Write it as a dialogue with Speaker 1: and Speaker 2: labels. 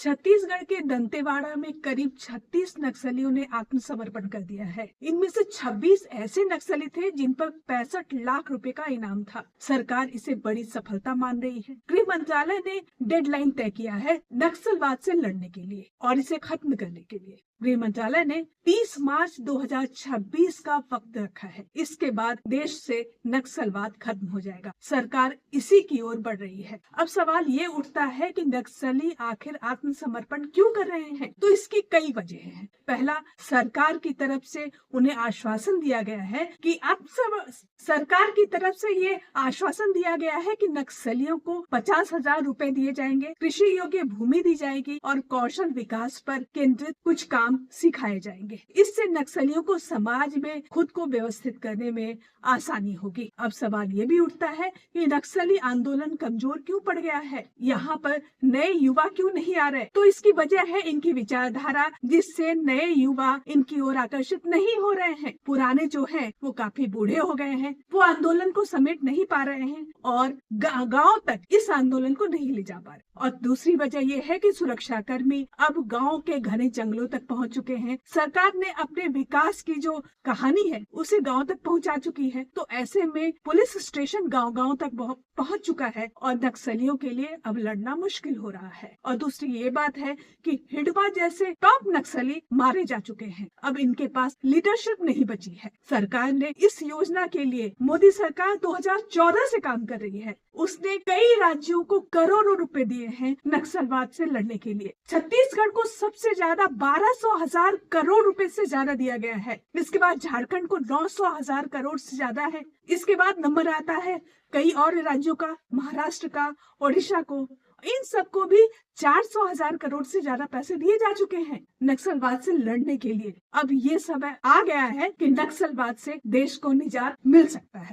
Speaker 1: छत्तीसगढ़ के दंतेवाड़ा में करीब 36 नक्सलियों ने आत्मसमर्पण कर दिया है। इनमें से 26 ऐसे नक्सली थे जिन पर 65 लाख रुपए का इनाम था। सरकार इसे बड़ी सफलता मान रही है। गृह मंत्रालय ने डेडलाइन तय किया है नक्सलवाद से लड़ने के लिए और इसे खत्म करने के लिए। गृह मंत्रालय ने 30 मार्च 2026 का वक्त रखा है। इसके बाद देश से नक्सलवाद खत्म हो जाएगा। सरकार इसी की ओर बढ़ रही है। अब सवाल ये उठता है कि नक्सली आखिर आत्मसमर्पण क्यों कर रहे हैं? तो इसकी कई वजह हैं। पहला, सरकार की तरफ से उन्हें आश्वासन दिया गया है कि सरकार की तरफ से ये आश्वासन दिया गया है कि नक्सलियों को 50,000 रुपए दिए जाएंगे, कृषि योग्य भूमि दी जाएगी और कौशल विकास पर केंद्रित कुछ काम सिखाए जाएंगे। इससे नक्सलियों को समाज में खुद को व्यवस्थित करने में आसानी होगी। अब सवाल ये भी उठता है कि नक्सली आंदोलन कमजोर क्यों पड़ गया है? यहाँ पर नए युवा क्यों नहीं आ रहे? तो इसकी वजह है इनकी विचारधारा, जिससे नए युवा इनकी ओर आकर्षित नहीं हो रहे हैं। पुराने जो हैं वो काफी बूढ़े हो गए हैं, वो आंदोलन को समेट नहीं पा रहे हैं और गांव तक इस आंदोलन को नहीं ले जा पा रहे। और दूसरी वजह यह है कि सुरक्षा कर्मी अब गांव के घने जंगलों तक पहुंच चुके हैं। सरकार ने अपने विकास की जो कहानी है उसे गांव तक पहुंचा चुकी है। तो ऐसे में पुलिस स्टेशन गांव-गांव तक पहुंच चुका है और नक्सलियों के लिए अब लड़ना मुश्किल हो रहा है। और दूसरी ये बात है कि हिडवा जैसे टॉप नक्सली मारे जा चुके हैं। अब इनके पास लीडरशिप नहीं बची है। सरकार ने इस योजना के लिए, मोदी सरकार 2014 से काम कर रही है। उसने कई राज्यों को करोड़ों रुपए दिए हैं नक्सलवाद से लड़ने के लिए। छत्तीसगढ़ को सबसे ज्यादा 12,000 करोड़ रुपए से ज्यादा दिया गया है। इसके बाद झारखंड को 900,000 करोड़ से ज्यादा है। इसके बाद नंबर आता है कई और राज्यों का, महाराष्ट्र का, ओडिशा को। इन सबको भी 400,000 करोड़ से ज्यादा पैसे दिए जा चुके हैं नक्सलवाद से लड़ने के लिए। अब ये समय आ गया है कि नक्सलवाद से देश को निजात मिल सकता है।